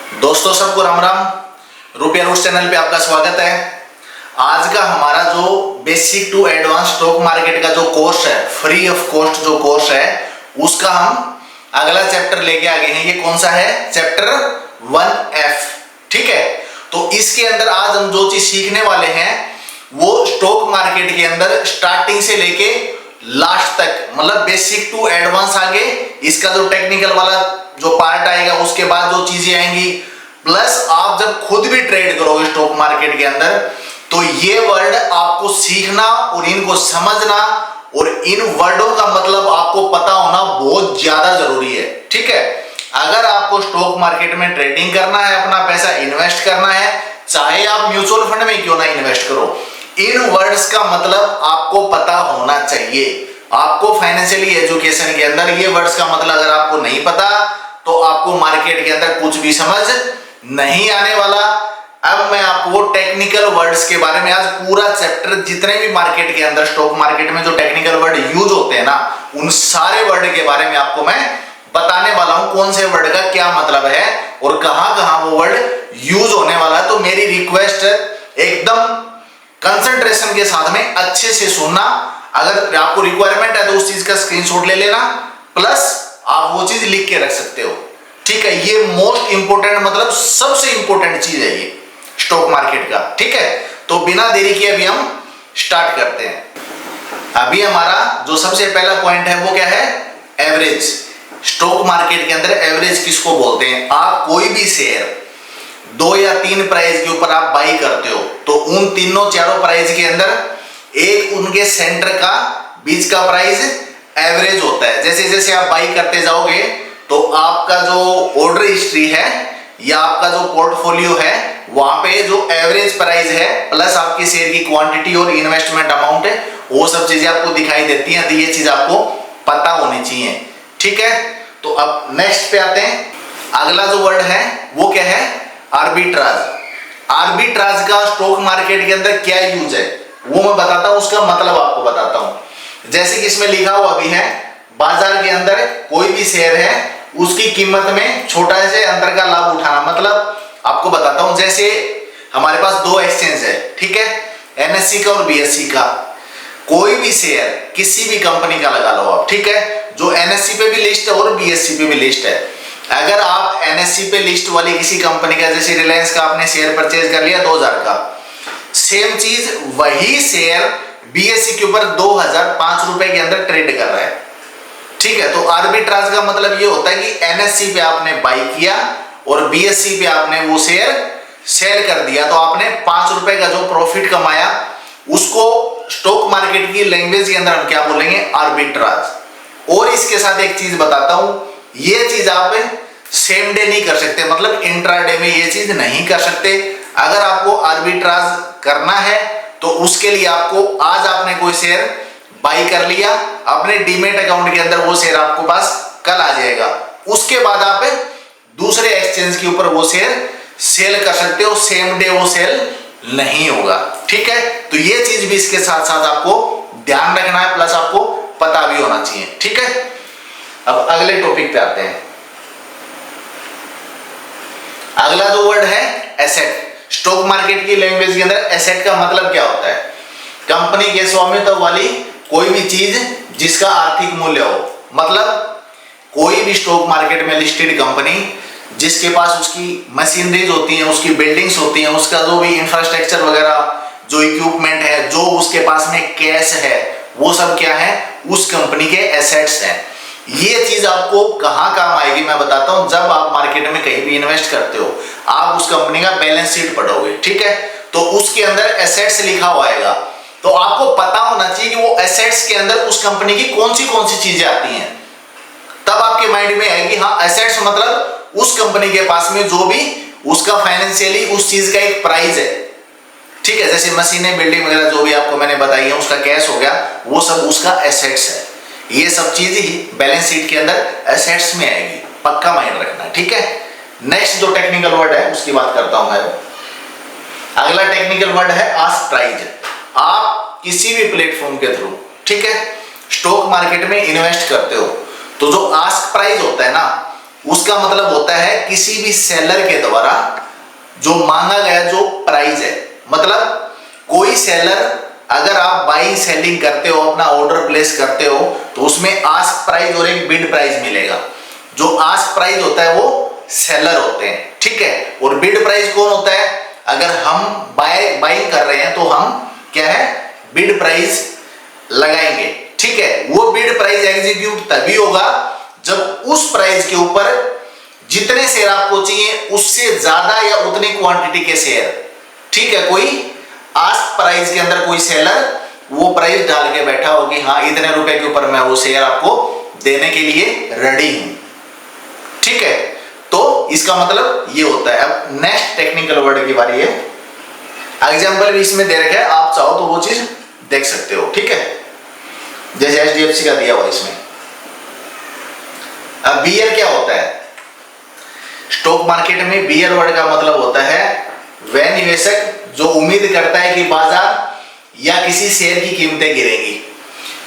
दोस्तों सबको राम राम। रुपया रूट्स चैनल पे आपका स्वागत है। आज का हमारा जो basic to advance stock market का जो कोर्स है, फ्री ऑफ कॉस्ट जो कोर्स है, उसका हम अगला चैप्टर लेके आ गए हैं। ये कौन सा है? Chapter 1F। ठीक है, तो इसके अंदर आज हम जो चीज सीखने वाले हैं वो स्टॉक मार्केट के अंदर स्टार्टिंग से लेके लास्ट तक, मतलब बेसिक टू एडवांस आगे इसका जो टेक्निकल वाला जो पार्ट आएगा, उसके बाद जो चीजें आएंगी, प्लस आप जब खुद भी ट्रेड करोगे स्टॉक मार्केट के अंदर, तो ये वर्ड आपको सीखना और इनको समझना और इन वर्डों का मतलब आपको पता होना बहुत ज्यादा जरूरी है। ठीक है, अगर आपको स्टॉक मार्केट में ट्रेडिंग करना है, अपना पैसा इन्वेस्ट करना है, चाहे आप म्यूचुअल फंड में क्यों ना इन्वेस्ट करो, इन वर्ड्स का मतलब आपको पता होना चाहिए। आपको फाइनेंशियली एजुकेशन के अंदर ये वर्ड्स का मतलब अगर आपको नहीं पता तो आपको मार्केट के अंदर कुछ भी समझ नहीं आने वाला। अब मैं आपको टेक्निकल वर्ड्स के बारे में आज पूरा चैप्टर, जितने भी मार्केट के अंदर स्टॉक मार्केट में जो टेक्निकल वर्ड यूज होते हैं ना, उन सारे वर्ड के बारे में आपको मैं बताने वाला हूं, कौन से वर्ड का क्या मतलब है और कहां कहां वो वर्ड यूज होने वाला है। तो मेरी रिक्वेस्ट है, एकदम कंसंट्रेशन के साथ में अच्छे से सुनना। अगर आपको रिक्वायरमेंट है तो उस चीज का स्क्रीनशॉट ले लेना, प्लस आप वो चीज लिख के रख सकते हो। ठीक है, ये मोस्ट इंपोर्टेंट, मतलब सबसे इंपोर्टेंट चीज है ये स्टॉक मार्केट का। ठीक है, तो बिना देरी के अभी हम स्टार्ट करते हैं। अभी हमारा जो सबसे पहला पॉइंट है वो क्या है? एवरेज। स्टॉक मार्केट के अंदर एवरेज किसको बोलते हैं? आप कोई भी शेयर 2 या 3 प्राइस के ऊपर आप बाई करते हो, तो उन तीनों चारों प्राइस के अंदर एक उनके सेंटर का बीच का प्राइस एवरेज होता है। जैसे जैसे आप बाई करते जाओगे तो आपका जो ऑर्डर हिस्ट्री है या आपका जो पोर्टफोलियो है, वहां पे जो एवरेज प्राइस है प्लस आपकी शेयर की क्वांटिटी और इन्वेस्टमेंट अमाउंट है, वो सब चीजें आपको दिखाई देती हैं। तो ये चीज आपको पता होनी चाहिए। ठीक है, तो अब नेक्स्ट पे आते हैं। अगला जो वर्ड है वो क्या है? आर्बिट्राज। आर्बिट्राज का स्टॉक मार्केट के अंदर क्या यूज है वो मैं बताता हूं, उसका मतलब आपको बताता हूं। जैसे कि इसमें लिखा हुआ भी है, बाजार के अंदर कोई भी शेयर है उसकी कीमत में छोटा से अंतर का लाभ उठाना। मतलब आपको बताता हूं, जैसे हमारे पास 2 एक्सचेंज है, ठीक है, एनएससी का और बीएससी का। कोई भी शेयर किसी भी कंपनी का लगा लो आप, ठीक है, जो एनएससी पे भी लिस्ट है और बीएससी पे भी लिस्ट है। अगर आप एनएससी पे लिस्ट वाली किसी कंपनी का, जैसे रिलायंस का आपने शेयर परचेज कर लिया 2000 का, सेम चीज वही शेयर बीएससी के ऊपर 2005 रुपए के अंदर ट्रेड कर रहा है। ठीक है, तो आर्बिट्राज का मतलब ये होता है कि एनएससी पे आपने बाई किया और बीएससी पे आपने वो शेयर सेल कर दिया, तो आपने 5 रुपए का जो प्रॉफिट कमाया, उसको स्टॉक मार्केट की लैंग्वेज के अंदर हम क्या बोलेंगे? आर्बिट्राज। और इसके साथ एक चीज बताता हूं, ये चीज आप सेम डे नहीं कर सकते, मतलब इंट्राडे में ये चीज नहीं कर सकते। अगर आपको आर्बिट्राज करना है तो उसके लिए आपको आज आपने कोई शेयर बाई कर लिया, अपने डीमेट अकाउंट के अंदर वो शेयर आपको पास कल आ जाएगा, उसके बाद आप दूसरे एक्सचेंज के ऊपर वो शेयर सेल कर सकते हो, सेम डे वो सेल नहीं होगा। ठीक है, तो ये चीज भी इसके साथ साथ आपको ध्यान रखना है, प्लस आपको पता भी होना चाहिए। ठीक है, अब अगले टॉपिक पे आते हैं। अगला जो वर्ड है एसेट। स्टॉक मार्केट की लैंग्वेज के अंदर एसेट का मतलब क्या होता है? कंपनी के स्वामित्व वाली कोई भी चीज जिसका आर्थिक मूल्य हो। मतलब कोई भी स्टॉक मार्केट में लिस्टेड कंपनी जिसके पास उसकी मशीनरीज होती हैं, उसकी बिल्डिंग्स होती हैं, उसका जो भी इंफ्रास्ट्रक्चर वगैरह, जो इक्विपमेंट है, जो उसके पास में कैश है, वो सब क्या है? उस कंपनी के एसेट्स हैं। ये चीज आपको कहां काम आएगी मैं बताता हूं। जब आप मार्केट में कहीं भी इन्वेस्ट करते हो, आप उस कंपनी का बैलेंस शीट पढ़ोगे, ठीक है, तो उसके अंदर एसेट्स लिखा हुआ आएगा। तो आपको पता होना चाहिए कि वो एसेट्स के अंदर उस कंपनी की कौन सी चीजें आती हैं। तब आपके माइंड में आएगी हाँ, एसेट्स मतलब उस कंपनी के पास में जो भी उसका फाइनेंशियली उस चीज का एक प्राइस है। ठीक है, जैसे मशीनें, बिल्डिंग वगैरह जो भी आपको मैंने बताई है, उसका कैश हो गया, वो सब उसका एसेट्स है। ये सब चीजें ही बैलेंस शीट के अंदर एसेट्स में आएगी, पक्का माइंड रखना। ठीक है, नेक्स्ट जो टेक्निकल वर्ड है उसकी बात करता हूं मैं। अगला टेक्निकल वर्ड है आस्क प्राइस। आप किसी भी प्लेटफॉर्म के थ्रू, ठीक है, स्टॉक मार्केट में इन्वेस्ट करते हो, तो जो आस्क प्राइस होता है ना, उसका मतलब होता है किसी भी सेलर के द्वारा जो मांगा गया जो प्राइस है। मतलब कोई सेलर, अगर आप बाइंग सेलिंग करते हो, अपना ऑर्डर प्लेस करते हो, तो उसमें आस्क प्राइस और एक बिड प्राइस मिलेगा। जो आस्क प्राइस होता है वो सेलर होते हैं, ठीक है। और बिड प्राइस कौन होता है? अगर हम बाइंग कर रहे हैं तो हम क्या है, बिड प्राइस लगाएंगे, ठीक है। वो बिड प्राइस एग्जीक्यूट तभी होगा जब उस प्राइस के ऊपर जितने शेयर आपको चाहिए उससे ज्यादा या उतनी क्वांटिटी के शेयर, ठीक है। कोई आस्क प्राइस के अंदर कोई सेलर वो प्राइस डाल के बैठा हो कि हाँ इतने रुपए के ऊपर मैं वो शेयर आपको देने के लिए रेडी हूं, ठीक है। तो इसका मतलब ये होता है। अब नेक्स्ट टेक्निकल वर्ड की बारी है। एग्जांपल भी इसमें दे रखा है, आप चाहो तो वो चीज देख सकते हो, ठीक है। जैसे HDFC का दिया हुआ इसमें। अब बियर क्या होता है? स्टॉक मार्केट में बियर वर्ड का मतलब होता है वह निवेशक जो उम्मीद करता है कि बाजार या किसी शेयर की कीमतें गिरेंगी।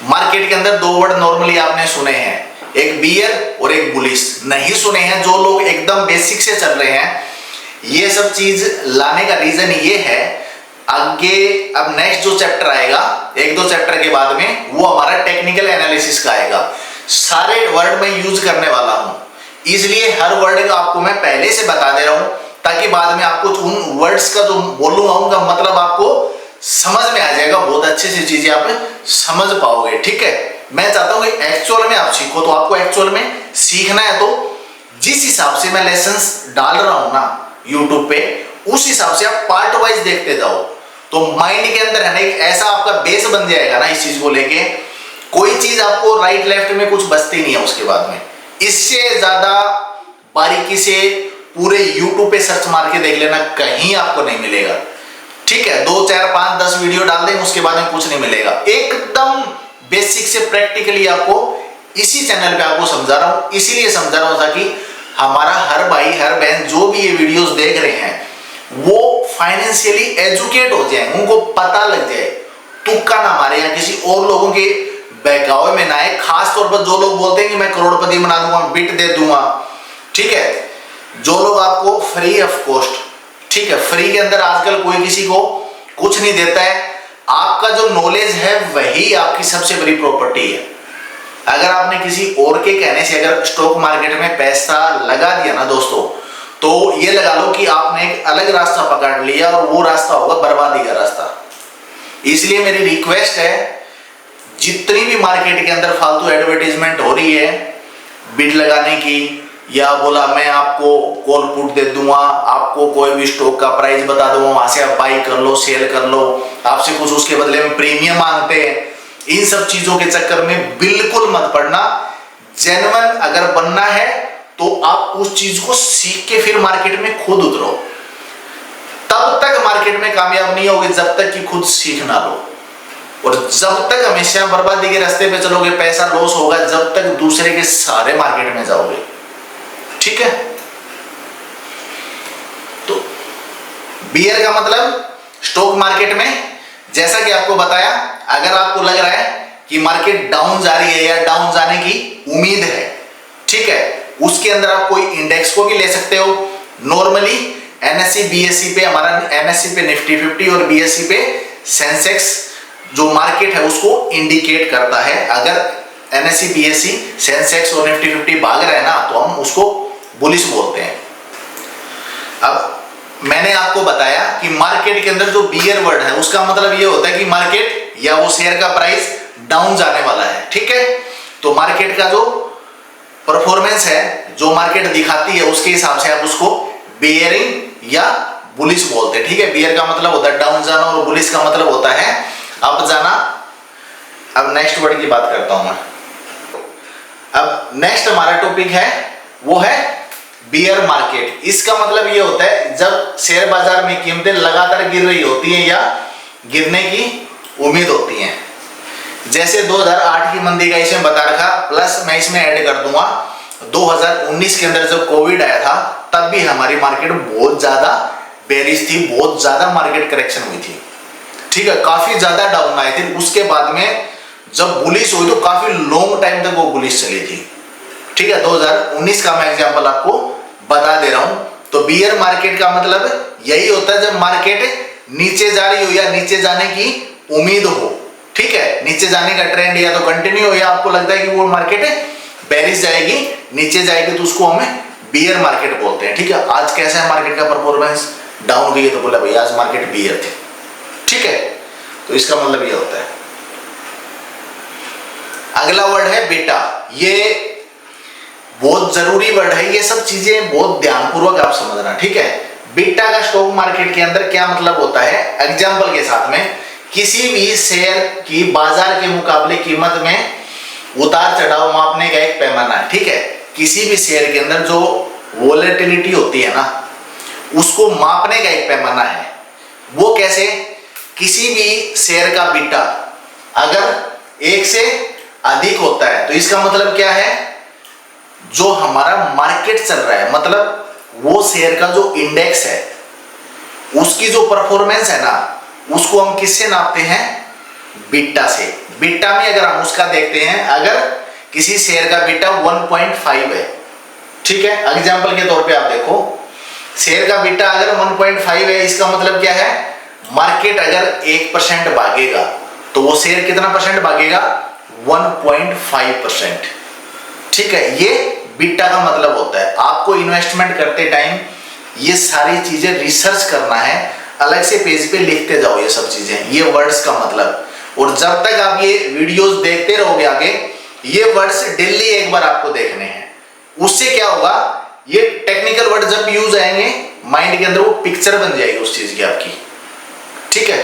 मार्केट के अंदर दो वर्ड नॉर्मली आपने सुने हैं, एक बियर और एक बुलिश। नहीं सुने हैं जो लोग एकदम बेसिक से चल रहे हैं। ये सब चीज लाने का रीजन ये है, आगे अब नेक्स्ट जो चैप्टर आएगा, एक दो चैप्टर के बाद में, वो हमारा टेक्निकल एनालिसिस का आएगा। सारे वर्ड मैं यूज करने वाला हूं, इसलिए हर वर्ड का आपको मैं पहले से बता दे रहा हूं ताकि बाद में आपको उन वर्ड्स का जो बोलूंगा उनका मतलब आपको समझ में आ जाएगा। बहुत अच्छे से चीजें आप समझ पाओगे, ठीक है। मैं चाहता हूं कि एक्चुअल में आप सीखो, तो आपको एक्चुअल में सीखना है तो जिस हिसाब से मैं लेसन्स डाल रहा हूं ना यूट्यूब पे, उस हिसाब से आप पार्ट वाइज देखते जाओ, तो माइंड के अंदर है ना एक ऐसा आपका बेस बन जाएगा ना इस चीज को लेके, कोई चीज आपको राइट लेफ्ट में कुछ बचती नहीं है उसके बाद में। इससे ज्यादा बारीकी से पूरे यूट्यूब पे सर्च मार के देख लेना, कहीं आपको नहीं मिलेगा, ठीक है। 2 4 5 10 वीडियो डाल दें उसके बाद में कुछ नहीं मिलेगा। एकदम बेसिक से प्रैक्टिकली आपको इसी चैनल पे आपको समझा रहा हूं, इसीलिए समझा रहा हूं ताकि हमारा हर भाई हर बहन जो भी ये वीडियोस देख रहे हैं वो फाइनेंशियली एजुकेट हो जाए, उनको पता लग जाए, तुक्का ना मारे या किसी और लोगों के बहकावे में ना आए। खास तौर पर जो लोग बोलते हैं कि मैं करोड़पति बना दूंगा, बिट दे दूंगा, ठीक है। जो लोग आपको फ्री ऑफ कॉस्ट, ठीक है, फ्री के अंदर आजकल कोई किसी को कुछ नहीं देता है। आपका जो नॉलेज है वही आपकी सबसे बड़ी प्रॉपर्टी है। अगर आपने किसी और के कहने से अगर स्टॉक मार्केट में पैसा लगा दिया ना दोस्तों, तो ये लगा लो कि आपने एक अलग रास्ता पकड़ लिया और वो रास्ता होगा बर्बादी का रास्ता। इसलिए मेरी रिक्वेस्ट है, जितनी भी मार्केट के अंदर फालतू एडवर्टाइजमेंट हो रही है बिड लगाने की, या बोला मैं आपको कॉल पुट दे दूंगा, आपको कोई भी स्टॉक का प्राइस बता दूंगा, वहां से आप बाई कर लो, सेल कर लो, आपसे कुछ उसके बदले में प्रीमियम मांगते हैं, इन सब चीजों के चक्कर में बिल्कुल मत पड़ना। जेन्युइन अगर बनना है तो आप उस चीज को सीख के फिर मार्केट में खुद उतरो। तब तक मार्केट में कामयाब नहीं होगे जब तक कि खुद सीख ना लो, और जब तक हमेशा बर्बादी के रास्ते पे चलोगे, पैसा लॉस होगा जब तक दूसरे के सहारे मार्केट में जाओगे, ठीक है। तो बियर का मतलब स्टॉक मार्केट में, जैसा कि आपको बताया, अगर आपको लग रहा है कि मार्केट डाउन जा रही है या डाउन जाने की उम्मीद है, ठीक है, उसके अंदर आप कोई इंडेक्स को भी ले सकते हो। नॉर्मली NSE BSE पे, हमारा NSE पे निफ्टी 50 और BSE पे सेंसेक्स जो मार्केट है उसको इंडिकेट करता है। अगर NSE BSE सेंसेक्स और निफ्टी 50 भाग रहे हैं ना, तो हम उसको बुलिश बोलते हैं। अब मैंने आपको बताया कि मार्केट के अंदर जो बियर वर्ड है उसका मतलब ये होता है कि मार्केट या वो शेयर का प्राइस डाउन जाने वाला है, ठीक है। तो मार्केट का जो परफॉर्मेंस है, जो मार्केट दिखाती है, उसके हिसाब से आप उसको बियरिंग या बुलिश बोलते हैं, ठीक है। बियर का मतलब होता है डाउन जाना और बुलिश का मतलब होता है अप जाना। अब नेक्स्ट वर्ड की बात करता हूं मैं। अब नेक्स्ट हमारा टॉपिक है वो है बियर मार्केट। इसका मतलब ये होता है जब शेयर बाजार में कीमतें लगातार गिर रही होती हैं या गिरने की उम्मीद होती है। जैसे 2008 की मंदी का इसमें बता रखा, प्लस मैं इसमें ऐड कर दूंगा 2019 के अंदर जब कोविड आया था तब भी हमारी मार्केट बहुत ज्यादा बेरिश थी, बहुत ज्यादा मार्केट करेक्शन हुई थी, ठीक है, काफी ज्यादा डाउन आए थे। उसके बाद में जब बुलिश हुई तो काफी लॉन्ग टाइम तक वो बुलिश चली थी, ठीक है, 2019 का मैं एग्जांपल आपको बता दे रहा हूं। तो बियर मार्केट का मतलब यही होता है जब मार्केट नीचे जा रही हो या नीचे जाने की उम्मीद हो, ठीक है, नीचे जाने का ट्रेंड या तो कंटिन्यू हो या आपको लगता है कि वो मार्केट बेरिश जाएगी, नीचे जाएगी, तो उसको हमें बियर मार्केट बोलते हैं। ठीक है, आज कैसा है मार्केट का परफॉर्मेंस, डाउन गई है तो बोला भाई आज मार्केट बियर थी, ठीक है, तो इसका मतलब ये होता है। अगला वर्ड है बीटा, ये बहुत जरूरी वर्ड है, ये सब चीजें बहुत ध्यानपूर्वक आप समझना, ठीक है। बीटा का स्टॉक मार्केट के अंदर क्या मतलब होता है, एग्जांपल के साथ में, किसी भी शेयर की बाजार के मुकाबले कीमत में उतार चढ़ाव मापने का एक पैमाना है, ठीक है। किसी भी शेयर के अंदर जो वोलेटिलिटी होती है ना, उसको मापने का एक पैमाना है। वो कैसे, किसी भी शेयर का बीटा अगर 1 से अधिक होता है तो इसका मतलब क्या है, जो हमारा मार्केट चल रहा है, मतलब वो शेयर का जो इंडेक्स है उसकी जो परफॉर्मेंस है ना, उसको हम किससे नापते हैं, बीटा से। बीटा में अगर हम उसका देखते हैं, अगर किसी शेयर का बीटा 1.5 है, ठीक है, एग्जांपल के तौर पे आप देखो, शेयर का बीटा अगर 1.5 है, इसका मतलब क्या है, मार्केट अगर 1% भागेगा तो वो शेयर कितना परसेंट भागेगा, 1.5%, ठीक है। ये बीटा का मतलब होता है। आपको इन्वेस्टमेंट करते टाइम ये सारी चीजें रिसर्च करना है, अलग से पेज पे लिखते जाओ ये सब चीजें, ये वर्ड्स का मतलब। और जब तक आप ये वीडियोस देखते रहोगे आगे, ये वर्ड्स डेली एक बार आपको देखने हैं। उससे क्या होगा, ये टेक्निकल वर्ड जब यूज आएंगे माइंड के अंदर वो पिक्चर बन जाएगी उस चीज की आपकी, ठीक है।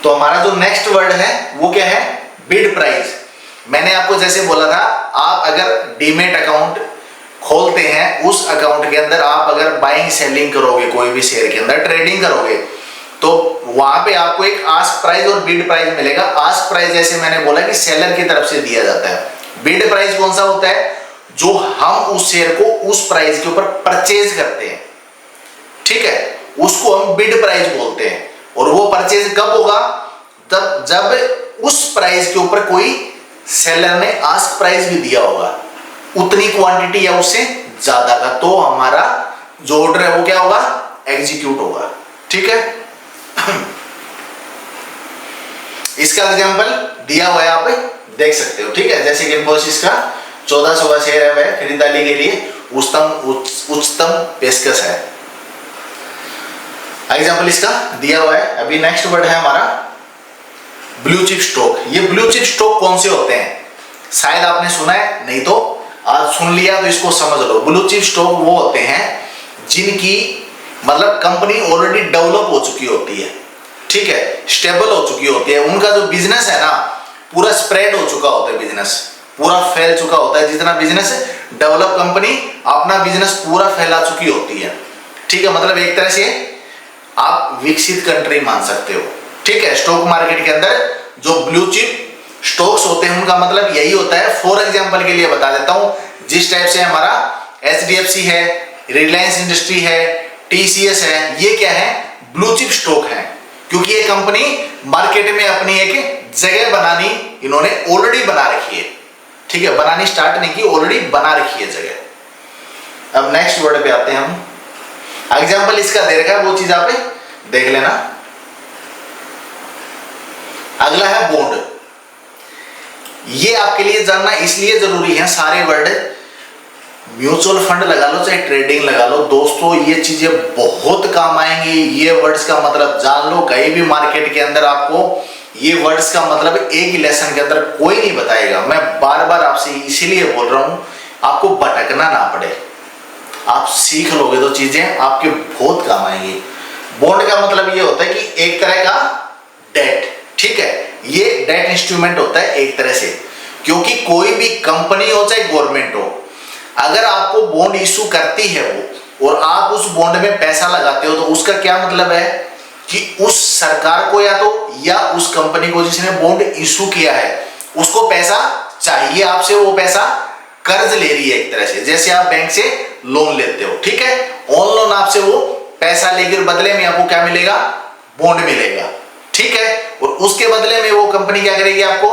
तो हमारा जो नेक्स्ट वर्ड है वो क्या है, बिड प्राइस। मैंने आपको जैसे बोला था, आप अगर डीमेट अकाउंट खोलते हैं, उस अकाउंट के अंदर आप अगर बाइंग सेलिंग करोगे, कोई भी शेयर के अंदर ट्रेडिंग करोगे, तो वहां पे आपको एक आस्क प्राइस और बिड प्राइस मिलेगा। आस्क प्राइस जैसे मैंने बोला कि सेलर की तरफ से दिया जाता है। बिड प्राइस कौन सा होता है, जो हम उस शेयर को उस प्राइस के ऊपर परचेज करते हैं, ठीक है, उसको हम बिड प्राइस बोलते हैं। और वो परचेज कब होगा, तब जब उस प्राइस के ऊपर कोई सेलर ने आस्क प्राइस भी दिया होगा, उतनी क्वांटिटी या उससे ज्यादा का, तो हमारा जो ऑर्डर है वो क्या होगा, एग्जीक्यूट होगा, ठीक है। इसका एग्जांपल दिया हुआ है, आप देख सकते हो, ठीक है। जैसे कि इन्फोसिस का 1400 का शेयर है, वह खरीदारी के लिए उच्चतम पेशकश है। एग्जांपल इसका दिया हुआ है। अभी नेक्स्ट वर्ड है हमारा ब्लू चिप स्टॉक। ये ब्लू चिप स्टॉक कौन से होते हैं, शायद आपने सुना है, नहीं तो आज सुन लिया तो इसको समझ लो। ब्लू चिप स्टॉक वो होते हैं जिनकी मतलब कंपनी ऑलरेडी डेवलप हो चुकी होती है, ठीक है, स्टेबल हो चुकी होती है, उनका जो बिजनेस है ना पूरा स्प्रेड हो चुका होता है, बिजनेस पूरा फैल चुका होता है। जितना बिजनेस डेवलप कंपनी अपना बिजनेस पूरा फैला चुकी होती है, ठीक है, मतलब एक तरह से आप विकसित कंट्री मान सकते हो, ठीक है। स्टॉक मार्केट के अंदर जो ब्लू चिप स्टॉक्स होते हैं उनका मतलब यही होता है। फॉर एग्जांपल के लिए बता देता हूं, जिस टाइप से हमारा HDFC है, रिलायंस इंडस्ट्री है, TCS है, ये क्या है, ब्लू चिप स्टॉक है, क्योंकि ये कंपनी मार्केट में अपनी एक जगह बनानी इन्होंने ऑलरेडी बना रखी है, ठीक है, बनानी स्टार्ट नहीं की, ऑलरेडी बना रखी है जगह। अब नेक्स्ट वर्ड पे आते हैं हम। एग्जांपल इसका दे रखा है, वो चीज आप देख लेना। अगला है बॉन्ड। ये आपके लिए जानना इसलिए जरूरी है, सारे वर्ड, म्यूचुअल फंड लगा लो चाहे ट्रेडिंग लगा लो, दोस्तों ये चीजें बहुत काम आएंगी। ये वर्ड्स का मतलब जान लो, कहीं भी मार्केट के अंदर आपको ये वर्ड्स का मतलब एक ही लेसन के अंदर कोई नहीं बताएगा। मैं बार बार आपसे इसीलिए बोल रहा हूं, आपको भटकना ना पड़े, आप सीख लोगे तो चीजें आपके बहुत काम आएंगी। बॉन्ड का मतलब ये होता है कि एक तरह का डेट, ठीक है, ये डेट इंस्ट्रूमेंट होता है एक तरह से, क्योंकि कोई भी कंपनी हो चाहे गवर्नमेंट हो, अगर आपको बॉन्ड इशू करती है वो और आप उस बॉन्ड में पैसा लगाते हो, तो उसका क्या मतलब है कि उस सरकार को या उस कंपनी को जिसने बॉन्ड इशू किया है उसको पैसा चाहिए आपसे, वो पैसा कर्ज ले रही है एक तरह से, जैसे आप बैंक से लोन लेते हो, ठीक है, ऑन लोन आपसे वो पैसा लेकर बदले में आपको क्या मिलेगा, बॉन्ड मिलेगा, ठीक है। और उसके बदले में वो कंपनी क्या करेगी, आपको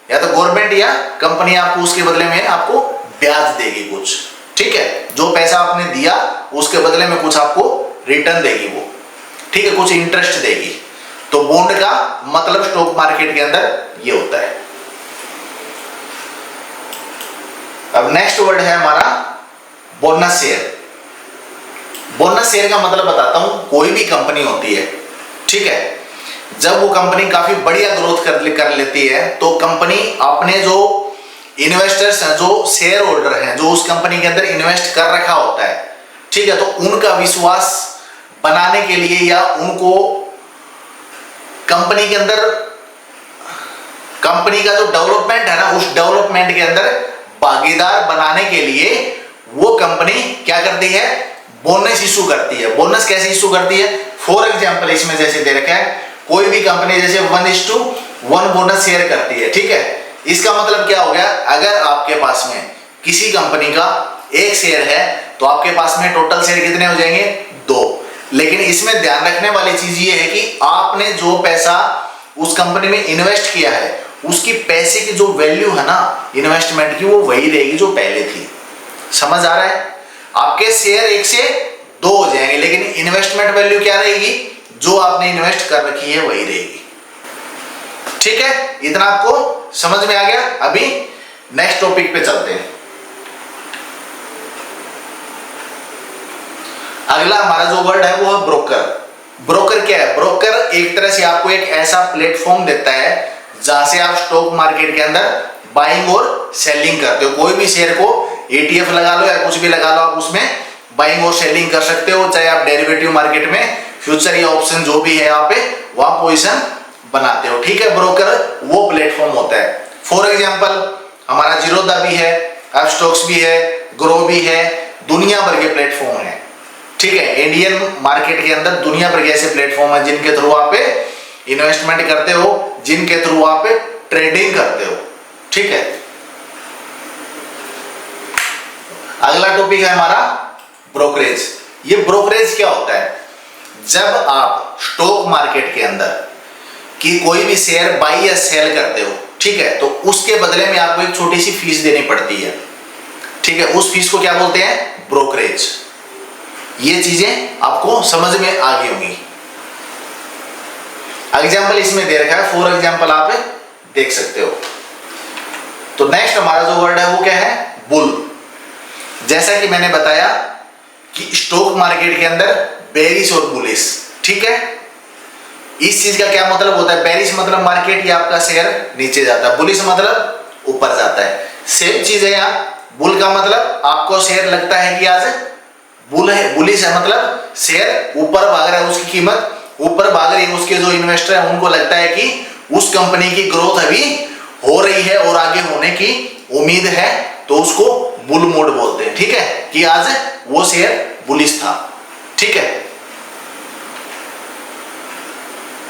या तो गवर्नमेंट या कंपनी आपको उसके बदले में आपको ब्याज देगी कुछ, ठीक है। जो पैसा आपने दिया उसके बदले में कुछ आपको रिटर्न देगी वो, ठीक है, कुछ इंटरेस्ट देगी। तो बॉन्ड का मतलब स्टॉक मार्केट के अंदर ये होता है। अब नेक्स्ट वर्ड है हमारा बोनस शेयर। बोनस शेयर का मतलब बताता हूं। कोई भी कंपनी होती है, ठीक है, जब वो कंपनी काफी बढ़िया ग्रोथ कर लेती है तो कंपनी अपने जो इन्वेस्टर्स हैं, जो शेयर होल्डर हैं, जो उस कंपनी के अंदर इन्वेस्ट कर रखा होता है, ठीक है, तो उनका विश्वास बनाने के लिए या उनको कंपनी के अंदर, कंपनी का जो डेवलपमेंट है ना, उस डेवलपमेंट के अंदर भागीदार बनाने के लिए वो कंपनी क्या करती है, बोनस इशू करती है। बोनस कैसे इशू करती है? फॉर एग्जांपल इसमें जैसे दे रखा है, कोई भी कंपनी जैसे 1:1 बोनस शेयर करती है, ठीक है। इसका मतलब क्या हो गया, अगर आपके पास में किसी कंपनी का एक शेयर है तो आपके पास में टोटल शेयर कितने हो जाएंगे? 2। लेकिन इसमें ध्यान रखने वाली चीज ये है कि आपने जो पैसा उस कंपनी में इन्वेस्ट किया है उसकी पैसे की जो वैल्यू है ना इन्वेस्टमेंट की, वो वही रहेगी जो पहले थी। समझ आ रहा है? आपके शेयर 1 से 2 हो जाएंगे लेकिन इन्वेस्टमेंट वैल्यू क्या रहेगी, जो आपने इन्वेस्ट कर रखी है वही रहेगी। ठीक है, इतना आपको समझ में आ गया। अभी नेक्स्ट टॉपिक पे चलते हैं। अगला हमारा जो वर्ड है वो है ब्रोकर। ब्रोकर क्या है? ब्रोकर एक तरह से आपको एक ऐसा प्लेटफॉर्म देता है जहां से आप स्टॉक मार्केट के अंदर बाइंग और सेलिंग करते हो। कोई भी शेयर को ETF लगा लो या कुछ भी लगा लो, आप उसमें बाइंग और सेलिंग कर सकते हो। चाहे आप डेरिवेटिव मार्केट में फ्यूचर या ऑप्शन जो भी है यहाँ पे वहां पोजीशन बनाते हो। ठीक है, ब्रोकर वो प्लेटफॉर्म होता है। फॉर एग्जांपल हमारा जीरोधा भी है, अपस्टॉक्स भी है, ग्रो भी है, दुनिया भर के प्लेटफॉर्म है। ठीक है, इंडियन मार्केट के अंदर दुनिया भर के ऐसे प्लेटफॉर्म है जिनके थ्रू आप इन्वेस्टमेंट करते हो, जिनके थ्रू आप ट्रेडिंग करते हो। ठीक है, अगला टॉपिक है हमारा ब्रोकरेज। ये ब्रोकरेज क्या होता है? जब आप स्टॉक मार्केट के अंदर कि कोई भी शेयर बाई या सेल करते हो, ठीक है, तो उसके बदले में आपको एक छोटी सी फीस देनी पड़ती है। ठीक है, उस फीस को क्या बोलते हैं? ब्रोकरेज। ये चीजें आपको समझ में आ गई होंगी। एग्जाम्पल इसमें दे रखा है, फॉर एग्जाम्पल आप देख सकते हो। तो नेक्स्ट हमारा जो वर्ड है वो क्या है? बुल। जैसा कि मैंने बताया कि स्टॉक मार्केट के अंदर बेरिश और बुलिश, ठीक है, इस चीज का क्या मतलब होता है? बेरिश मतलब मार्केट या आपका शेयर नीचे जाता है, बुलिश मतलब ऊपर जाता है। सेम चीज है यहाँ। बुल का मतलब आपको शेयर लगता है कि आज बुल है, बुलिश है मतलब शेयर ऊपर भाग रहा है, उसकी कीमत ऊपर भाग रही है। उसके जो इन्वेस्टर है उनको लगता है कि उस कंपनी की ग्रोथ अभी हो रही है और आगे होने की उम्मीद है, तो उसको बुल मोड बोलते हैं। ठीक है, कि आज वो शेयर बुलिश था। ठीक है,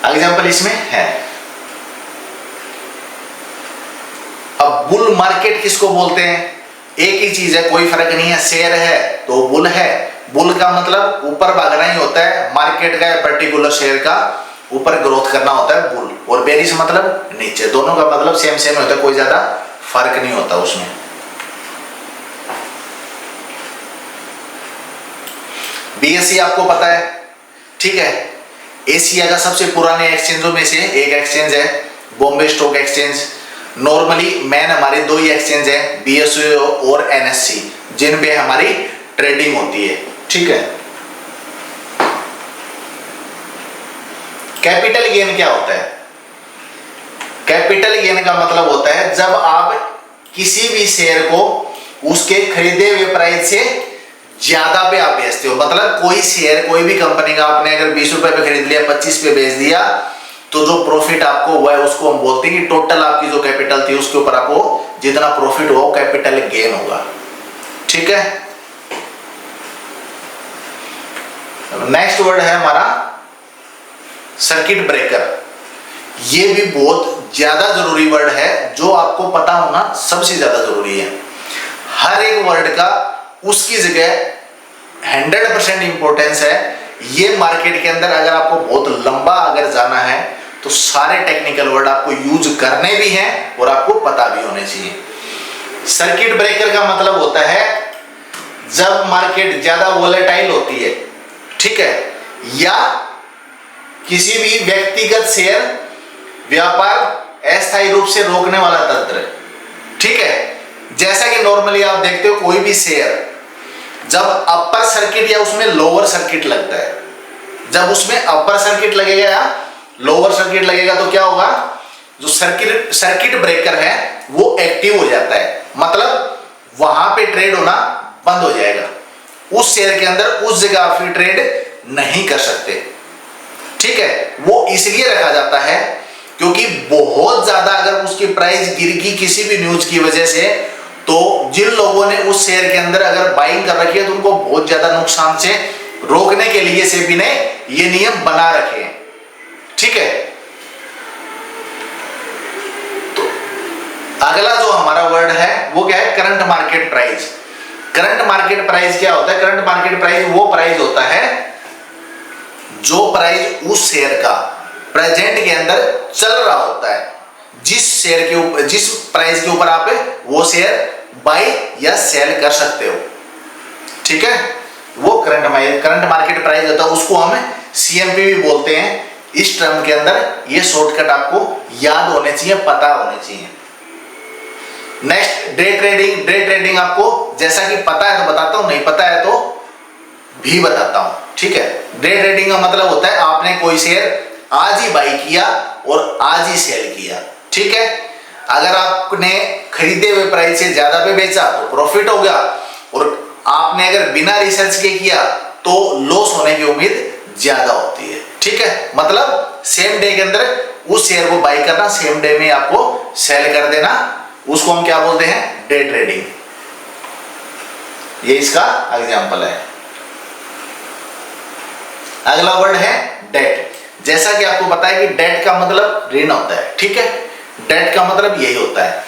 एग्जाम्पल इसमें है। अब बुल मार्केट किसको बोलते हैं? एक ही चीज है, कोई फर्क नहीं है। शेयर है तो बुल है। बुल का मतलब ऊपर भागना ही होता है, मार्केट का पर्टिकुलर शेयर का ऊपर ग्रोथ करना होता है बुल। और बेरिश मतलब नीचे। दोनों का मतलब सेम सेम होता है, कोई ज्यादा फर्क नहीं होता उसमें। BSE आपको पता है, ठीक है, एशिया का सबसे पुराने एक्सचेंजों में से एक एक्सचेंज है Bombay stock exchange. Normally main हमारी 2 ही एक्सचेंज है, BSE और NSE, जिन पे हमारी ट्रेडिंग होती है। ठीक है, कैपिटल गेन क्या होता है? कैपिटल गेन का मतलब होता है जब आप किसी भी शेयर को उसके खरीदे हुए प्राइस से ज्यादा पे आप बेचते हो। मतलब कोई शेयर, कोई भी कंपनी का आपने अगर 20 रुपए पे खरीद लिया, 25 पे बेच दिया, तो जो प्रॉफिट आपको हुआ है उसको हम बोलते हैं कि टोटल आपकी जो कैपिटल थी उसके ऊपर आपको जितना प्रॉफिट हुआ कैपिटल गेन होगा। ठीक है, नेक्स्ट वर्ड है हमारा सर्किट ब्रेकर। ये भी बहुत ज्यादा जरूरी वर्ड है, जो आपको पता होना सबसे ज्यादा जरूरी है। हर एक वर्ड का उसकी जगह 100% इंपॉर्टेंस है। ये मार्केट के अंदर अगर आपको बहुत लंबा अगर जाना है तो सारे टेक्निकल वर्ड आपको यूज करने भी हैं और आपको पता भी होने चाहिए। सर्किट ब्रेकर का मतलब होता है जब मार्केट ज्यादा वोलेटाइल होती है, ठीक है, या किसी भी व्यक्तिगत शेयर व्यापार अस्थायी रूप से रोकने वाला तंत्र, ठीक है। जैसा कि नॉर्मली आप देखते हो कोई भी शेयर जब अपर सर्किट या उसमें लोअर सर्किट लगता है, जब उसमें अपर सर्किट लगेगा या लोअर सर्किट लगेगा तो क्या होगा, जो सर्किट ब्रेकर है वो एक्टिव हो जाता है, मतलब वहां पे ट्रेड होना बंद हो जाएगा। उस शेयर के अंदर उस जगह आप फिर ट्रेड नहीं कर सकते, ठीक है। वो इसलिए रखा जाता है क्योंकि बहुत ज्यादा अगर उसकी प्राइस गिर गई किसी भी न्यूज की वजह से, तो जिन लोगों ने उस शेयर के अंदर अगर बाइंग कर रखी है तो उनको बहुत ज्यादा नुकसान से रोकने के लिए सेबी ने ये नियम बना रखे हैं, ठीक है। तो अगला जो हमारा वर्ड है वो क्या है, current market price. Current market price क्या होता है, करंट मार्केट प्राइस वो प्राइस होता है जो प्राइस उस शेयर का प्रेजेंट के अंदर चल रहा होता है, जिस शेयर के ऊपर, जिस प्राइस के ऊपर आप वो शेयर बाय या सेल कर सकते हो, ठीक है। वो करंट मार्केट प्राइस होता है, उसको हम सीएमपी भी बोलते हैं। इस टर्म के अंदर ये शॉर्टकट आपको याद होने चाहिए, पता होने चाहिए। Next day trading. Day trading आपको जैसा कि पता है तो बताता हूं, नहीं पता है तो भी बताता हूं, ठीक है। डे ट्रेडिंग का मतलब होता है आपने कोई शेयर आज ही बाई किया और आज ही सेल किया, ठीक है। अगर आपने खरीदे हुए प्राइस से ज्यादा पे बेचा तो प्रॉफिट हो गया, और आपने अगर बिना रिसर्च के किया तो लॉस होने की उम्मीद ज्यादा होती है, ठीक है। मतलब सेम डे के अंदर उस शेयर को बाई करना, सेम डे में आपको सेल कर देना, उसको हम क्या बोलते हैं, डे ट्रेडिंग। ये इसका एग्जांपल है। अगला वर्ड है डेट। जैसा कि आपको पता है कि डेट का मतलब ऋण होता है, ठीक है। डेट का मतलब यही होता है।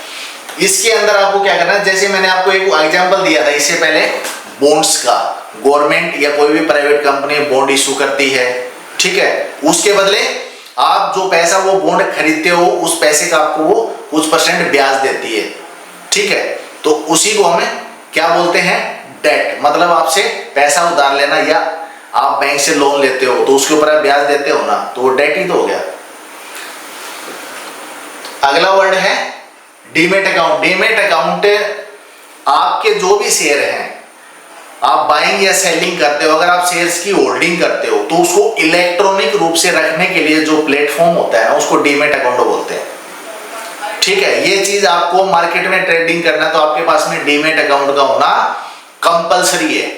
इसके अंदर आपको क्या करना है, जैसे मैंने आपको एक एग्जांपल दिया था इससे पहले बॉन्ड्स का, गवर्नमेंट या कोई भी प्राइवेट कंपनी बॉन्ड इशू करती है, ठीक है। उसके बदले आप जो पैसा वो बॉन्ड खरीदते हो उस पैसे का आपको वो कुछ % ब्याज देती है, ठीक है। तो उसी को हमें क्या बोलते हैं, डेट। मतलब आपसे पैसा उधार लेना या आप बैंक से लोन लेते हो तो उसके ऊपर आप ब्याज देते हो ना, तो वो डेट ही तो हो गया। अगला वर्ड है डीमेट अकाउंट। डीमेट अकाउंट आपके जो भी शेयर हैं, आप बाइंग या सेलिंग करते हो, अगर आप शेयर्स की होल्डिंग करते हो तो उसको इलेक्ट्रॉनिक रूप से रखने के लिए जो प्लेटफॉर्म होता है उसको डीमेट अकाउंट बोलते हैं, ठीक है। ये चीज आपको मार्केट में ट्रेडिंग करना तो आपके पास में डीमेट अकाउंट का होना कंपलसरी है।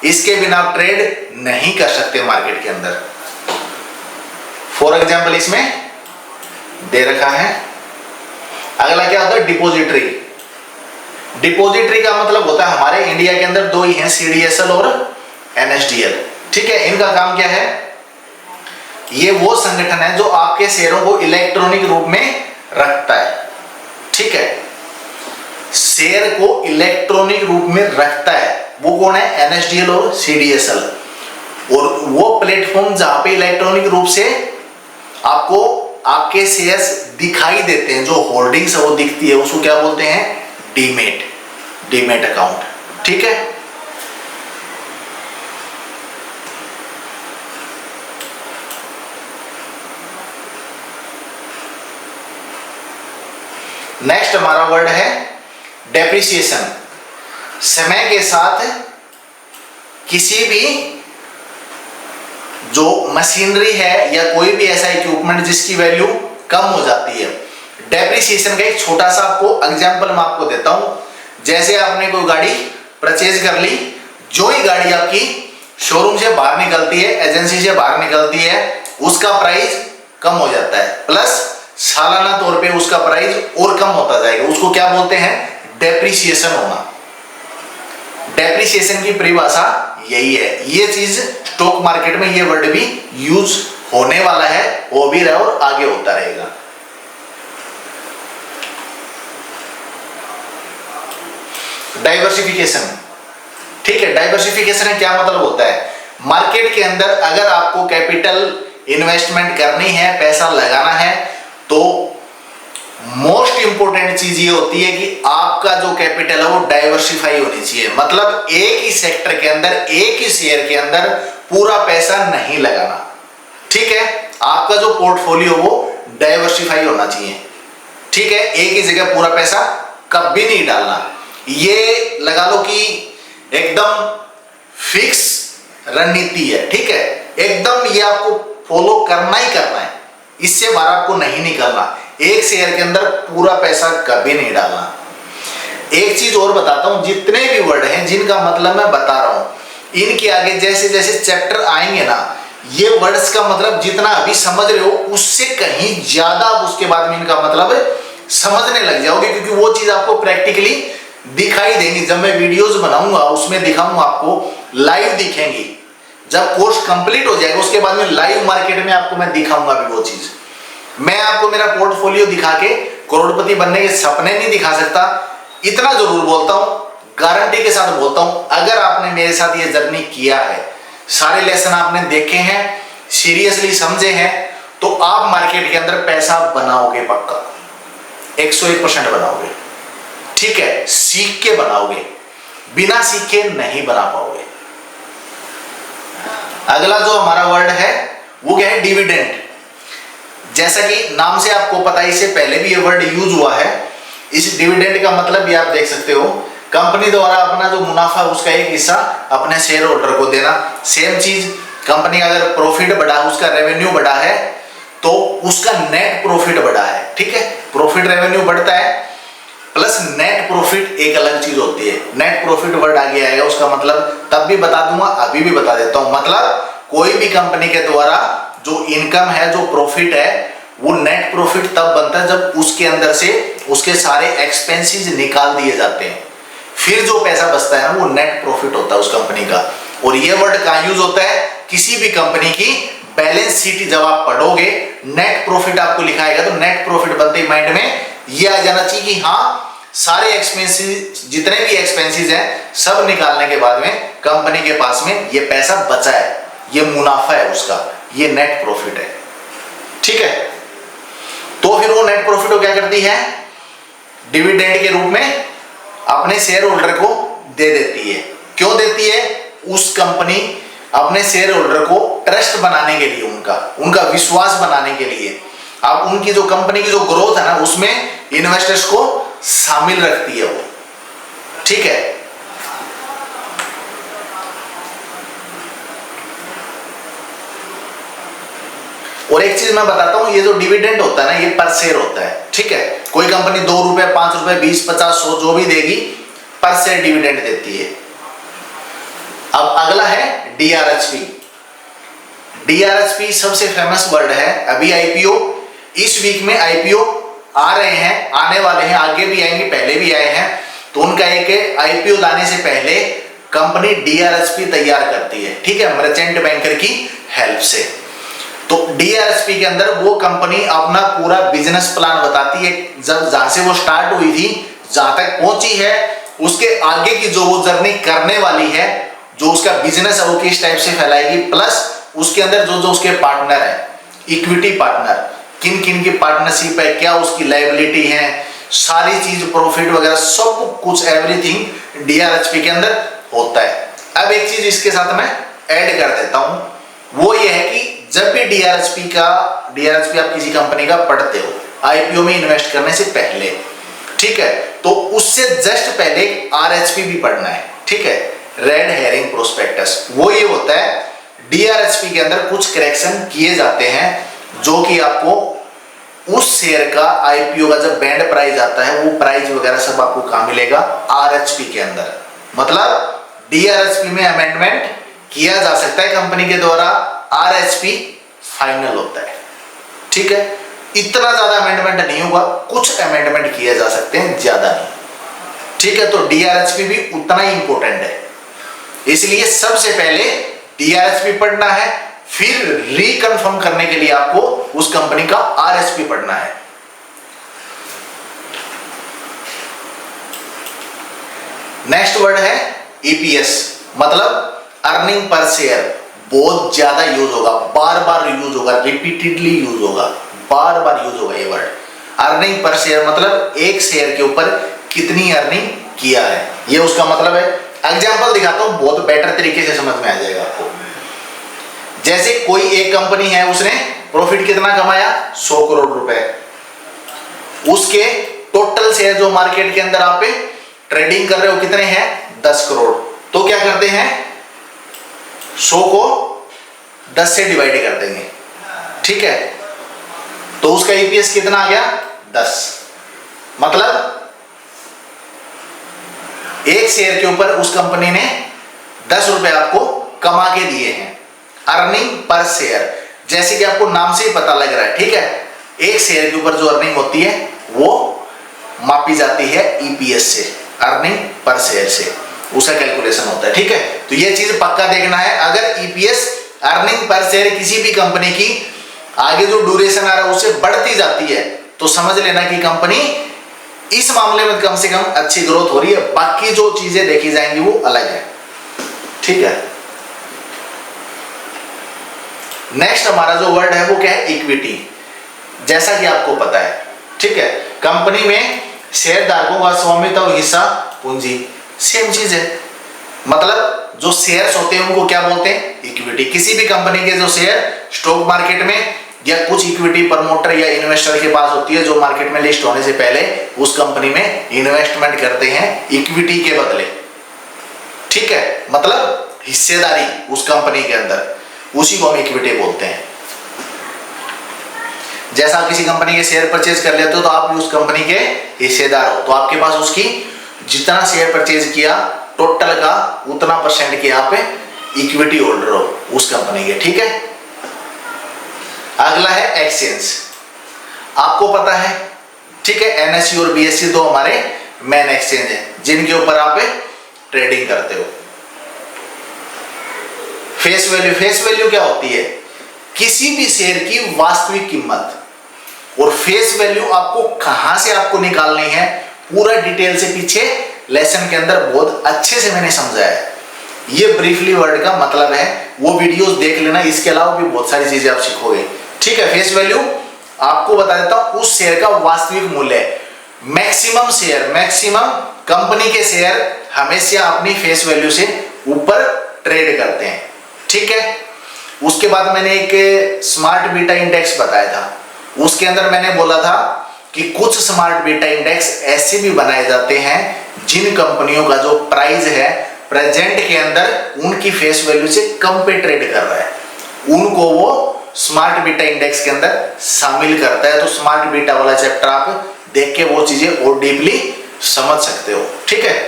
इसके बिना आप ट्रेड नहीं कर सकते मार्केट के अंदर। फॉर एग्जाम्पल इसमें दे रखा है। अगला क्या होता है, डिपोजिटरी। डिपोजिटरी का मतलब होता है, हमारे इंडिया के अंदर दो ही हैं, सीडीएसएल और एनएसडीएल, ठीक है। इनका काम क्या है, ये वो संगठन है जो आपके शेयरों को इलेक्ट्रॉनिक रूप में रखता है, ठीक है। शेयर को इलेक्ट्रॉनिक रूप में रखता है, वो कौन है, एनएसडीएल और सीडीएसएल। और वो प्लेटफॉर्म जहां पे इलेक्ट्रॉनिक रूप से आपको आपके शेयर्स दिखाई देते हैं, जो होल्डिंग्स है वो दिखती है, उसको क्या बोलते हैं, डीमेट, डीमेट अकाउंट, ठीक है। नेक्स्ट हमारा वर्ड है डेप्रिसिएशन। समय के साथ किसी भी जो मशीनरी है या कोई भी ऐसा इक्विपमेंट जिसकी वैल्यू कम हो जाती है, डेप्रिसिएशन का एक छोटा सा आपको एग्जांपल मैं आपको देता हूं। जैसे आपने कोई गाड़ी परचेज कर ली, जो ही गाड़ी आपकी शोरूम से बाहर निकलती है, एजेंसी से बाहर निकलती है, उसका प्राइस कम हो जाता है, प्लस सालाना तौर पे उसका प्राइस और कम होता जाएगा, उसको क्या बोलते हैं, डेप्रिसिएशन होना। डेप्रिसिएशन की परिभाषा यही है। ये चीज स्टॉक मार्केट में ये वर्ड भी यूज होने वाला है, हो भी रहा है और आगे होता रहेगा। डाइवर्सिफिकेशन, ठीक है। डाइवर्सिफिकेशन का क्या मतलब होता है, मार्केट के अंदर अगर आपको कैपिटल इन्वेस्टमेंट करनी है, पैसा लगाना है, तो मोस्ट इंपोर्टेंट चीज ये होती है कि आपका जो कैपिटल है वो डाइवर्सिफाई होनी चाहिए। मतलब एक ही सेक्टर के अंदर, एक ही शेयर के अंदर पूरा पैसा नहीं लगाना, ठीक है। आपका जो पोर्टफोलियो वो डाइवर्सिफाई होना चाहिए, ठीक है। एक ही जगह पूरा पैसा कभी नहीं डालना। ये लगा लो कि एकदम फिक्स रणनीति है, ठीक है। एकदम ये आपको फॉलो करना ही करना है, इससे बाहर आपको नहीं निकलना। एक शेयर के अंदर पूरा पैसा कभी नहीं डालना। एक चीज और बताता हूं, जितने भी वर्ड हैं जिनका मतलब मैं बता रहा हूं, इनके आगे जैसे जैसे चैप्टर आएंगे ना, ये वर्ड्स का मतलब जितना अभी समझ रहे हो उससे कहीं ज्यादा आप उसके बाद में इनका मतलब समझने लग जाओगे, क्योंकि वो चीज आपको प्रैक्टिकली दिखाई देंगी। जब मैं वीडियोस बनाऊंगा उसमें दिखाऊंगा आपको, लाइव दिखेंगी। जब कोर्स कंप्लीट हो जाएगा उसके बाद में लाइव मार्केट में आपको मैं दिखाऊंगा भी वो चीज। मैं आपको मेरा पोर्टफोलियो दिखा के करोड़पति बनने के सपने नहीं दिखा सकता, इतना जरूर बोलता हूं, गारंटी के साथ बोलता हूं। अगर आपने मेरे साथ ये जर्नी किया है, सारे लेसन आपने देखे हैं, सीरियसली समझे हैं, तो आप मार्केट के अंदर पैसा बनाओगे, पक्का 101% बनाओगे, ठीक है। सीख के बनाओगे, बिना सीखे नहीं बना पाओगे। अगला जो हमारा वर्ड है वो क्या है, डिविडेंड। जैसा कि नाम से आपको पता है, इससे पहले भी ये वर्ड यूज हुआ है। इस डिविडेंड का मतलब भी आप देख सकते हो, कंपनी द्वारा अपना जो मुनाफा उसका एक हिस्सा अपने शेयर होल्डर को देना। सेम चीज, कंपनी का अगर प्रॉफिट बढ़ा, उसका रेवेन्यू बढ़ा है, तो उसका नेट प्रॉफिट बढ़ा है, ठीक है। प्रॉफिट रेवेन्यू बढ़ता है प्लस नेट प्रॉफिट एक अलग चीज होती है। नेट प्रॉफिट वर्ड आगे आएगा, उसका मतलब तब भी बता दूंगा, अभी भी बता देता हूं। मतलब कोई भी कंपनी के द्वारा जो इनकम है, जो प्रॉफिट है, वो नेट प्रॉफिट तब बनता है जब उसके अंदर से उसके सारे एक्सपेंसेस निकाल दिए जाते हैं, फिर जो पैसा बचता है ना वो नेट प्रॉफिट होता है उस कंपनी का। और ये वर्ड कहां यूज होता है, किसी भी कंपनी की बैलेंस शीट जब आप पढ़ोगे, नेट प्रॉफिट आपको लिखाएगा, तो नेट प्रॉफिट बनते ही माइंड में ये आ जाना चाहिए कि हाँ, सारे एक्सपेंसेस, जितने भी एक्सपेंसेस हैं, सब निकालने के बाद में कंपनी के पास में ये पैसा बचा है, ये मुनाफा है उसका, ये नेट प्रॉफिट है, ठीक है। तो फिर वो नेट प्रॉफिट को क्या करती है, डिविडेंड के रूप में अपने शेयर होल्डर को दे देती है। क्यों देती है, उस कंपनी अपने शेयर होल्डर को ट्रस्ट बनाने के लिए, उनका विश्वास बनाने के लिए, अब उनकी जो कंपनी की जो ग्रोथ है ना, उसमें इन्वेस्टर्स को शामिल रखती है वो, ठीक है। और एक चीज मैं बताता हूं, ये जो डिविडेंड होता है ना, ये पर शेयर होता है, ठीक है। कोई कंपनी 2 रुपए, 5 रुपए, 20, 50, 100 जो भी देगी, पर शेयर डिविडेंड देती है। अब अगला है डीआरएचपी। डीआरएचपी सबसे फेमस वर्ड है। अभी आईपीओ, इस वीक में आईपीओ आ रहे हैं, आने वाले हैं, आगे भी आएंगे, पहले भी आए हैं। तो उनका एक आईपीओ लाने से पहले कंपनी डीआरएचपी तैयार करती है, ठीक है, मर्चेंट बैंकर की हेल्प से। तो डीआरएचपी के अंदर वो कंपनी अपना पूरा बिजनेस प्लान बताती है, जब जहां से वो स्टार्ट हुई थी, जहां तक पहुंची है, उसके आगे की जो वो जर्नी करने वाली है, जो उसका बिजनेस है वो किस टाइप से फैलाएगी, प्लस उसके अंदर जो जो उसके पार्टनर है, इक्विटी पार्टनर, किन किन की पार्टनरशिप है, क्या उसकी लायबिलिटी है, सारी चीज, प्रॉफिट वगैरह सब कुछ, एवरीथिंग डीआरएचपी के अंदर होता है। अब एक चीज इसके साथ मैं ऐड कर देता हूं, वो ये है कि जब भी डीआरएचपी आप किसी कंपनी का पढ़ते हो, आईपीओ में इन्वेस्ट करने से पहले, ठीक है, तो उससे जस्ट पहले आरएचपी भी पढ़ना है, ठीक है, रेड हेरिंग प्रोस्पेक्टस। वो ये होता है, डीआरएचपी के अंदर कुछ करेक्शन किए जाते हैं, जो कि आपको उस शेयर का आईपीओ का जब बैंड प्राइस आता है, वो प्राइस वगैरह सब आपको कहां मिलेगा, आरएचपी के अंदर। मतलब डीआरएचपी में अमेंडमेंट किया जा सकता है कंपनी के द्वारा, आरएचपी फाइनल होता है, ठीक है। इतना ज्यादा अमेंडमेंट नहीं होगा, कुछ अमेंडमेंट किए जा सकते हैं, ज्यादा नहीं, ठीक है। तो डीआरएचपी भी उतना ही इंपॉर्टेंट है, इसलिए सबसे पहले डीआरएचपी पढ़ना है, फिर रिकन्फर्म करने के लिए आपको उस कंपनी का आरएचपी पढ़ना है। नेक्स्ट वर्ड है ईपीएस, मतलब अर्निंग पर शेयर, बहुत ज्यादा यूज होगा, बार बार यूज होगा, रिपीटेडली यूज होगा, बार बार यूज होगा ये वर्ड। अर्निंग पर शेयर मतलब एक शेयर के ऊपर कितनी अर्निंग किया है, ये उसका मतलब है। एग्जांपल दिखाता हूं, बहुत बेटर तरीके से समझ में आ जाएगा आपको। जैसे कोई एक कंपनी है, उसने प्रॉफिट कितना कमाया, 100 करोड़ रुपए, उसके टोटल शेयर जो मार्केट के अंदर आप ट्रेडिंग कर रहे हो कितने हैं, 10 करोड़। तो क्या करते हैं, 100 को 10 से डिवाइड कर देंगे, ठीक है। तो उसका ईपीएस कितना आ गया, 10। मतलब एक शेयर के ऊपर उस कंपनी ने 10 रुपए आपको कमा के दिए हैं, अर्निंग पर शेयर। जैसे कि आपको नाम से ही पता लग रहा है, ठीक है, एक शेयर के ऊपर जो अर्निंग होती है वो मापी जाती है ईपीएस से, अर्निंग पर शेयर से, उसका कैलकुलेशन होता है, ठीक है। तो ये चीज पक्का देखना है। अगर ईपीएस, अर्निंग पर शेयर किसी भी कंपनी की आगे जो ड्यूरेशन आ रहा है उससे बढ़ती जाती है, तो समझ लेना कि कंपनी इस मामले में कम से कम अच्छी ग्रोथ हो रही है। बाकी जो चीजें देखी जाएंगी वो अलग है, ठीक है। नेक्स्ट हमारा जो वर्ड है वो क्या है, इक्विटी। जैसा कि आपको पता है, ठीक है, कंपनी में शेयरधारकों का स्वामित्व, हिस्सा, पूंजी, सेम चीज है। मतलब जो शेयर्स होते हैं उनको क्या बोलते हैं, इक्विटी। किसी भी कंपनी के जो शेयर स्टॉक मार्केट में या कुछ इक्विटी प्रमोटर या इन्वेस्टर के पास होती है, जो मार्केट में लिस्ट होने से पहले उस कंपनी में इन्वेस्टमेंट करते हैं इक्विटी के बदले, ठीक है, मतलब हिस्सेदारी उस कंपनी के अंदर, उसी को हम इक्विटी बोलते हैं। जैसा आप किसी कंपनी के शेयर परचेज कर लेते हो तो आप उस कंपनी के हिस्सेदार हो, तो आपके पास उसकी जितना शेयर परचेज किया टोटल का उतना परसेंट के आप इक्विटी होल्डर हो उस कंपनी के, ठीक है। अगला है एक्सचेंज। आपको पता है, ठीक है, एनएससी और बीएससी दो हमारे मेन एक्सचेंज है जिनके ऊपर आप ट्रेडिंग करते हो। फेस वैल्यू, फेस वैल्यू क्या होती है, किसी भी शेयर की वास्तविक कीमत। और फेस वैल्यू आपको कहां से आपको निकालनी है, पूरा डिटेल से पीछे लेसन के अंदर बहुत अच्छे से मैंने समझाया है। ये ब्रीफली वर्ड का मतलब है, वो वीडियोस देख लेना। इसके अलावा भी बहुत सारी चीजें आप सीखोगे, ठीक है। फेस वैल्यू आपको बता देता हूं, उस शेयर का वास्तविक मूल्य है। मैक्सिमम शेयर, मैक्सिमम कंपनी के शेयर हमेशा अपनी फेस वैल्यू से ऊपर ट्रेड करते हैं, ठीक है। उसके बाद मैंने एक स्मार्ट बीटा इंडेक्स बताया था, उसके अंदर मैंने बोला था कि कुछ स्मार्ट बीटा इंडेक्स ऐसे भी बनाए जाते हैं जिन कंपनियों का जो प्राइस है प्रेजेंट के अंदर उनकी फेस वैल्यू से कम पे ट्रेड कर रहा है, उनको वो स्मार्ट बीटा इंडेक्स के अंदर शामिल करता है। तो स्मार्ट बीटा वाला चैप्टर आप देख के वो चीजें और डीपली समझ सकते हो, ठीक है।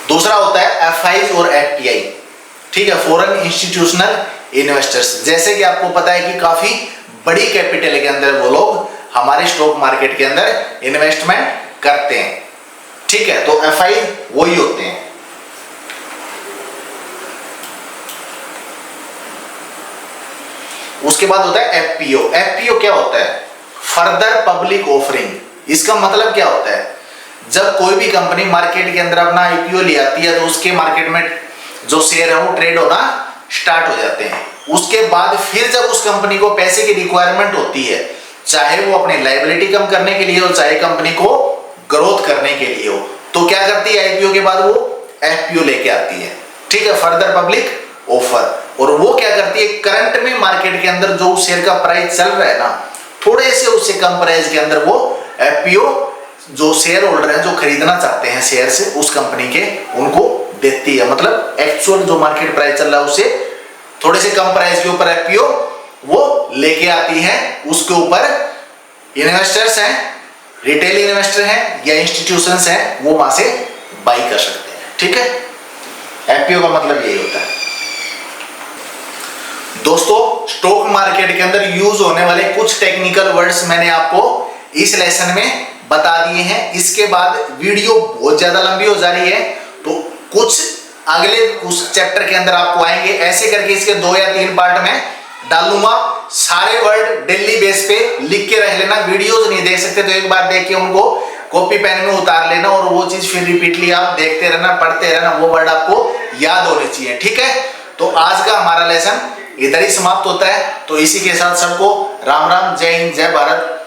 दूसरा होता है एफआईज और एफपीआई, ठीक है, फॉरेन इंस्टीट्यूशनल इन्वेस्टर्स। जैसे कि आपको पता है कि काफी बड़ी कैपिटल के अंदर वो लोग हमारे स्टॉक मार्केट के अंदर इन्वेस्टमेंट करते हैं, ठीक है। तो एफआई वही होते हैं। उसके बाद होता है एफपीओ। एफपीओ क्या होता है, फर्दर पब्लिक ऑफरिंग। इसका मतलब क्या होता है, जब कोई भी कंपनी मार्केट के अंदर अपना आईपीओ ले आती है तो उसके मार्केट में जो शेयर है वो ट्रेड होना स्टार्ट हो जाते हैं। उसके बाद फिर जब उस कंपनी को पैसे की रिक्वायरमेंट होती है, चाहे वो अपनी लायबिलिटी कम करने के लिए हो, चाहे कंपनी को ग्रोथ करने के लिए हो, तो क्या करती है, आईपीओ के बाद वो एफपीओ लेके आती है, ठीक है, फर्दर पब्लिक ऑफर। और वो क्या करती है, करंट में मार्केट के अंदर जो शेयर का प्राइस चल रहा है ना, थोड़े से उससे कम प्राइस के अंदर वो एफपीओ जो शेयर होल्डर है, जो खरीदना चाहते हैं शेयर से उस कंपनी के, उनको देती है। मतलब एक्चुअल जो मार्केट प्राइस चल रहा है उससे थोड़े से कम प्राइस के ऊपर एफपीओ वो लेके आती है। उसके ऊपर इन्वेस्टर्स हैं, रिटेल इन्वेस्टर हैं या इंस्टीट्यूशंस हैं, वो वहां से बाई कर सकते हैं, ठीक है। एफपीओ का मतलब यही होता है। दोस्तों, स्टॉक मार्केट के अंदर यूज होने वाले कुछ टेक्निकल वर्ड्स मैंने आपको इस लेसन में बता दिए हैं। इसके बाद वीडियो बहुत ज्यादा लंबी हो जा रही है, तो कुछ अगले उस चैप्टर के अंदर आपको आएंगे। ऐसे करके इसके 2 या 3 पार्ट में डालूंगा। सारे वर्ड डेली बेस पे लिख के रख लेना। वीडियोस नहीं देख सकते तो एक बार देख के उनको कॉपी पेन में उतार लेना और वो चीज फिर रिपीटली आप देखते रहना, पढ़ते रहना, वो वर्ड आपको याद होने चाहिए। ठीक है, तो आज का हमारा लेसन इधर ही समाप्त होता है। तो इसी के साथ सबको राम राम, जय हिंद, जय भारत।